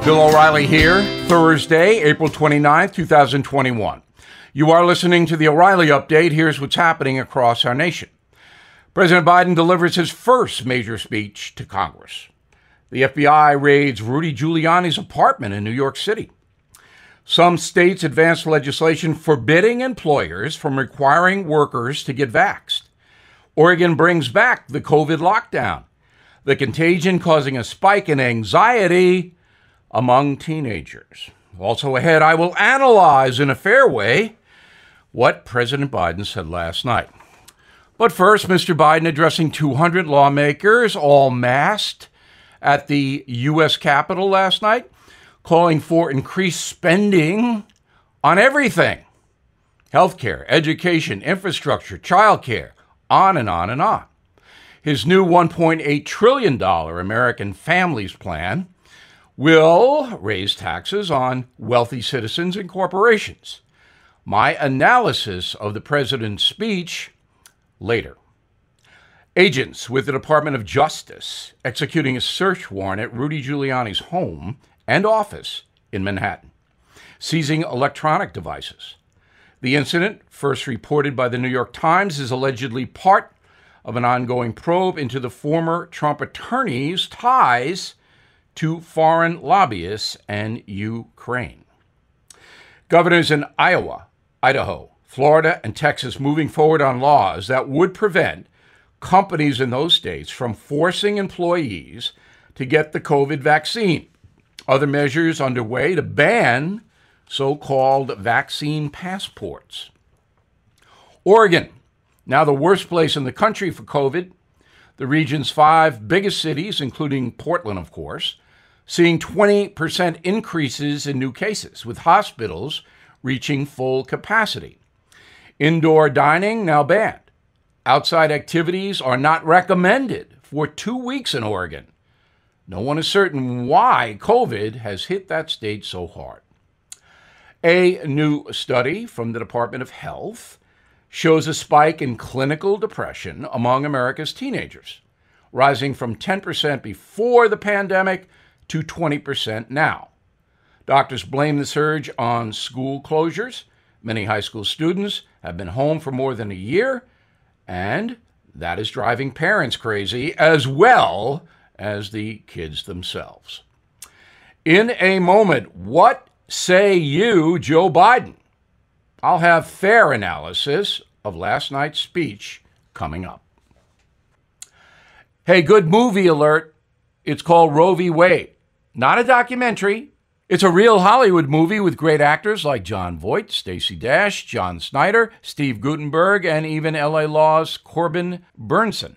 Bill O'Reilly here, Thursday, April 29th, 2021. You are listening to the O'Reilly Update. Here's what's happening across our nation. President Biden delivers his first major speech to Congress. The FBI raids Rudy Giuliani's apartment in New York City. Some states advanced legislation forbidding employers from requiring workers to get vaxed. Oregon brings back the COVID lockdown. The contagion causing a spike in anxiety among teenagers. Also ahead, I will analyze in a fair way what President Biden said last night. But first, Mr. Biden addressing 200 lawmakers, all masked, at the U.S. Capitol last night, calling for increased spending on everything. Healthcare, education, infrastructure, childcare, on and on and on. His new $1.8 trillion American Families Plan will raise taxes on wealthy citizens and corporations. My analysis of the president's speech later. Agents with the Department of Justice executing a search warrant at Rudy Giuliani's home and office in Manhattan, seizing electronic devices. The incident, first reported by the New York Times, is allegedly part of an ongoing probe into the former Trump attorney's ties to foreign lobbyists and Ukraine. Governors in Iowa, Idaho, Florida, and Texas moving forward on laws that would prevent companies in those states from forcing employees to get the COVID vaccine. Other measures underway to ban so-called vaccine passports. Oregon, now the worst place in the country for COVID. The region's 5 biggest cities, including Portland, of course, seeing 20% increases in new cases, with hospitals reaching full capacity. Indoor dining now banned. Outside activities are not recommended for 2 weeks in Oregon. No one is certain why COVID has hit that state so hard. A new study from the Department of Health shows a spike in clinical depression among America's teenagers, rising from 10% before the pandemic to 20% now. Doctors blame the surge on school closures. Many high school students have been home for more than a year, and that is driving parents crazy as well as the kids themselves. In a moment, what say you, Joe Biden? I'll have fair analysis of last night's speech coming up. Hey, good movie alert. It's called Roe v. Wade. Not a documentary. It's a real Hollywood movie with great actors like Jon Voight, Stacey Dash, John Snyder, Steve Guttenberg, and even LA Law's Corbin Burnson.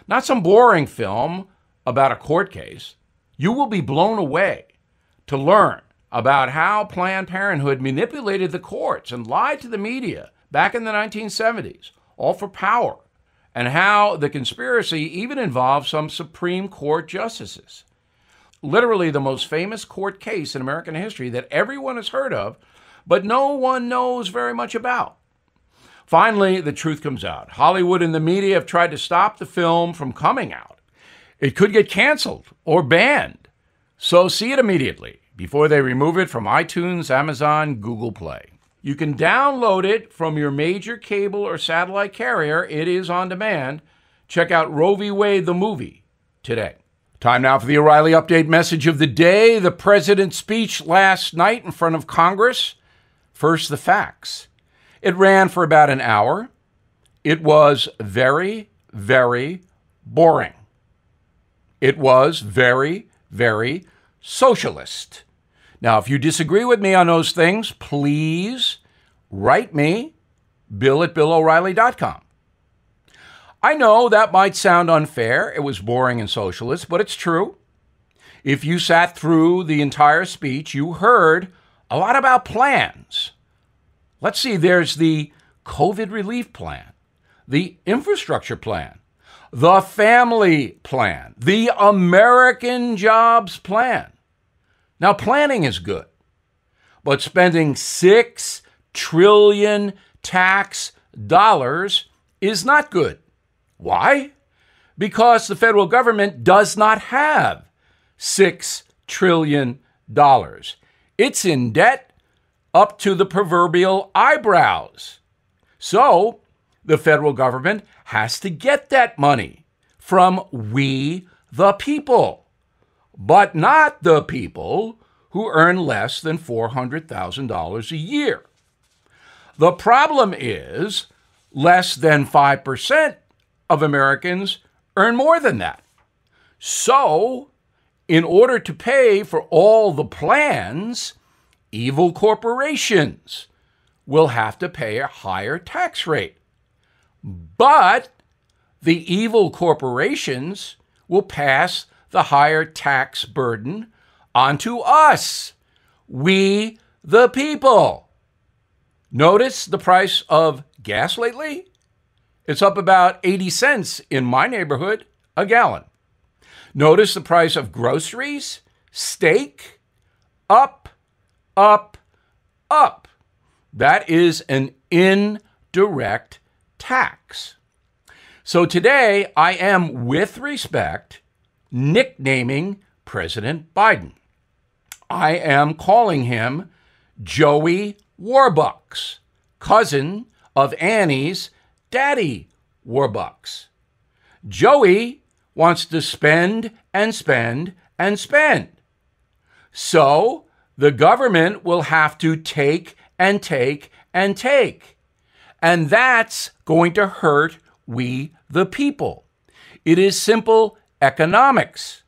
Not some boring film about a court case. You will be blown away to learn about how Planned Parenthood manipulated the courts and lied to the media back in the 1970s, all for power, and how the conspiracy even involved some Supreme Court justices. Literally the most famous court case in American history that everyone has heard of, but no one knows very much about. Finally, the truth comes out. Hollywood and the media have tried to stop the film from coming out. It could get canceled or banned, so see it immediately before they remove it from iTunes, Amazon, Google Play. You can download it from your major cable or satellite carrier. It is on demand. Check out Roe v. Wade, the movie, today. Time now for the O'Reilly Update message of the day. The president's speech last night in front of Congress. First, the facts. It ran for about an hour. It was very, very boring. It was very, very socialist. Now, if you disagree with me on those things, please write me, bill@BillO'Reilly.com. I know that might sound unfair. It was boring and socialist, but it's true. If you sat through the entire speech, you heard a lot about plans. Let's see, there's the COVID relief plan, the infrastructure plan, the family plan, the American jobs plan. Now, planning is good, but spending $6 trillion tax dollars is not good. Why? Because the federal government does not have $6 trillion. It's in debt up to the proverbial eyebrows. So the federal government has to get that money from we, the people, but not the people who earn less than $400,000 a year. The problem is less than 5% of Americans earn more than that. So, in order to pay for all the plans, evil corporations will have to pay a higher tax rate. But the evil corporations will pass the higher tax burden onto us, we the people. Notice the price of gas lately? It's up about 80 cents in my neighborhood a gallon. Notice the price of groceries, steak, up, up, up. That is an indirect tax. So today I am, with respect, nicknaming President Biden. I am calling him Joey Warbucks, cousin of Annie's daddy Warbucks. Joey wants to spend and spend and spend. So the government will have to take and take and take. And that's going to hurt we the people. It is simple economics.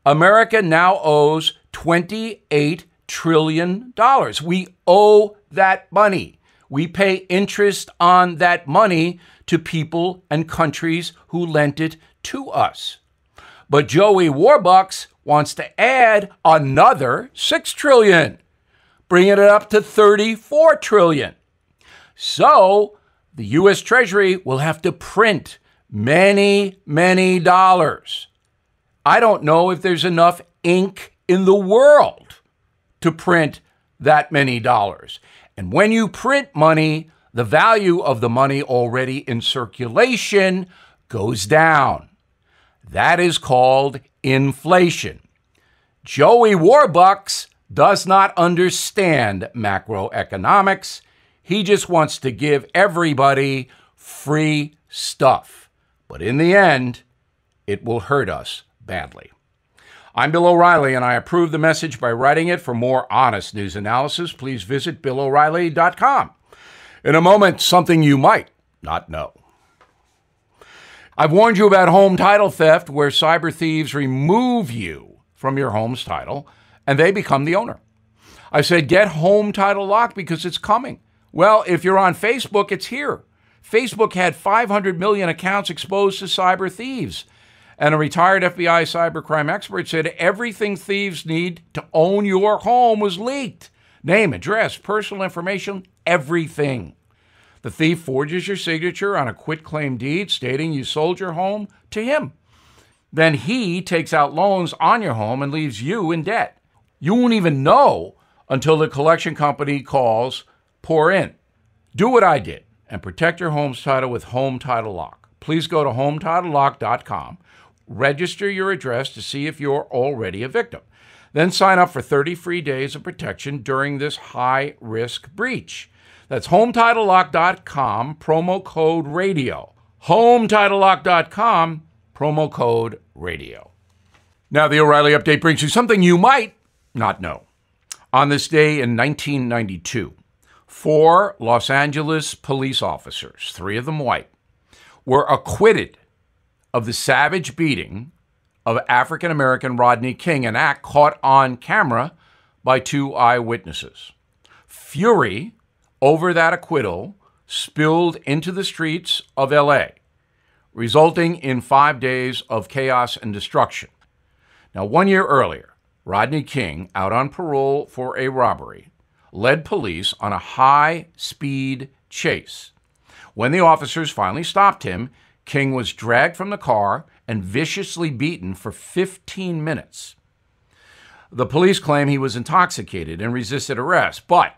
America now owes $28 trillion. We owe that money. We pay interest on that money to people and countries who lent it to us. But Joey Warbucks wants to add another $6 trillion, bringing it up to $34 trillion. So the U.S. Treasury will have to print many, many dollars. I don't know if there's enough ink in the world to print that many dollars. And when you print money, the value of the money already in circulation goes down. That is called inflation. Joey Warbucks does not understand macroeconomics. He just wants to give everybody free stuff. But in the end, it will hurt us badly. I'm Bill O'Reilly, and I approve the message by writing it. For more honest news analysis, please visit BillO'Reilly.com. In a moment, something you might not know. I've warned you about home title theft, where cyber thieves remove you from your home's title, and they become the owner. I said, get Home Title Lock because it's coming. Well, if you're on Facebook, it's here. Facebook had 500 million accounts exposed to cyber thieves. And a retired FBI cybercrime expert said everything thieves need to own your home was leaked. Name, address, personal information, everything. The thief forges your signature on a quitclaim deed stating you sold your home to him. Then he takes out loans on your home and leaves you in debt. You won't even know until the collection company calls, pour in. Do what I did and protect your home's title with Home Title Lock. Please go to HomeTitleLock.com. Register your address to see if you're already a victim. Then sign up for 30 free days of protection during this high-risk breach. That's HomeTitleLock.com, promo code RADIO. HomeTitleLock.com, promo code RADIO. Now the O'Reilly Update brings you something you might not know. On this day in 1992, 4 Los Angeles police officers, 3 of them white, were acquitted of the savage beating of African-American Rodney King, an act caught on camera by 2 eyewitnesses. Fury over that acquittal spilled into the streets of L.A., resulting in 5 days of chaos and destruction. Now, 1 year earlier, Rodney King, out on parole for a robbery, led police on a high-speed chase. When the officers finally stopped him, King was dragged from the car and viciously beaten for 15 minutes. The police claim he was intoxicated and resisted arrest, but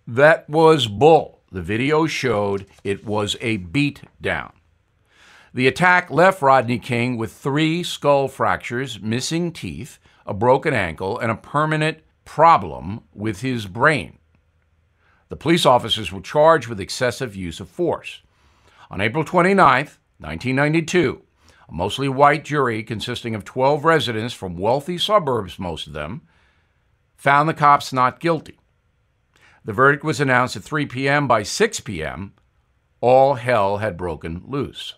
that was bull. The video showed it was a beat down. The attack left Rodney King with 3 skull fractures, missing teeth, a broken ankle, and a permanent problem with his brain. The police officers were charged with excessive use of force. On April 29, 1992, a mostly white jury consisting of 12 residents from wealthy suburbs, most of them, found the cops not guilty. The verdict was announced at 3 p.m. By 6 p.m., all hell had broken loose.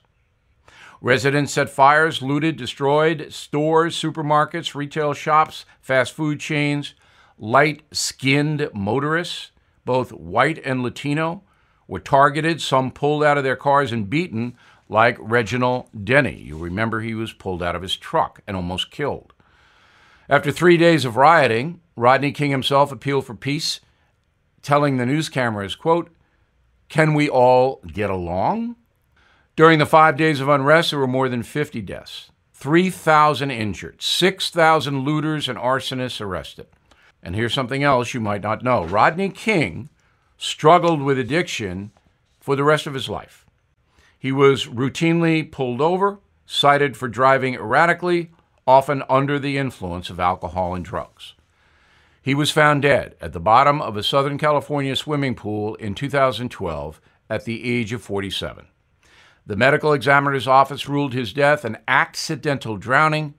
Residents set fires, looted, destroyed stores, supermarkets, retail shops, fast food chains. Light-skinned motorists, both white and Latino, were targeted. Some pulled out of their cars and beaten, like Reginald Denny. You remember he was pulled out of his truck and almost killed. After 3 days of rioting, Rodney King himself appealed for peace, telling the news cameras, quote, "Can we all get along?" During the 5 days of unrest, there were more than 50 deaths, 3,000 injured, 6,000 looters and arsonists arrested. And here's something else you might not know. Rodney King struggled with addiction for the rest of his life. He was routinely pulled over, cited for driving erratically, often under the influence of alcohol and drugs. He was found dead at the bottom of a Southern California swimming pool in 2012 at the age of 47. The medical examiner's office ruled his death an accidental drowning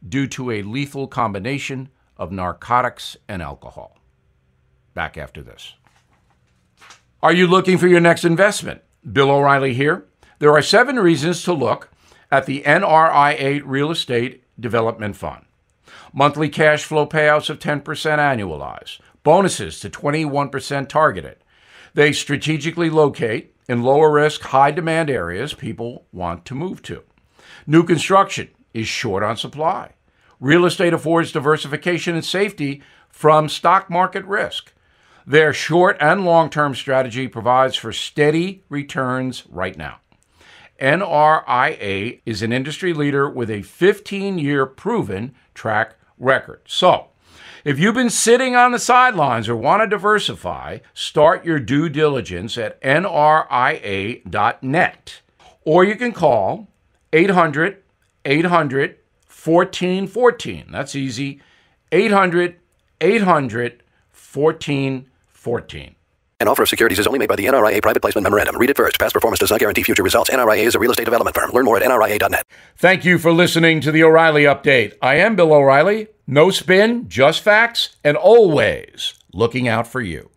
due to a lethal combination of narcotics and alcohol. Back after this. Are you looking for your next investment? Bill O'Reilly here. There are 7 reasons to look at the NRIA Real Estate Development Fund. Monthly cash flow payouts of 10% annualized. Bonuses to 21% targeted. They strategically locate in lower-risk, high-demand areas people want to move to. New construction is short on supply. Real estate affords diversification and safety from stock market risk. Their short and long-term strategy provides for steady returns right now. NRIA is an industry leader with a 15-year proven track record. So, if you've been sitting on the sidelines or want to diversify, start your due diligence at nria.net. Or you can call 800-800-1414. That's easy. 800-800-1414. An offer of securities is only made by the NRIA Private Placement Memorandum. Read it first. Past performance does not guarantee future results. NRIA is a real estate development firm. Learn more at nria.net. Thank you for listening to the O'Reilly Update. I am Bill O'Reilly. No spin, just facts, and always looking out for you.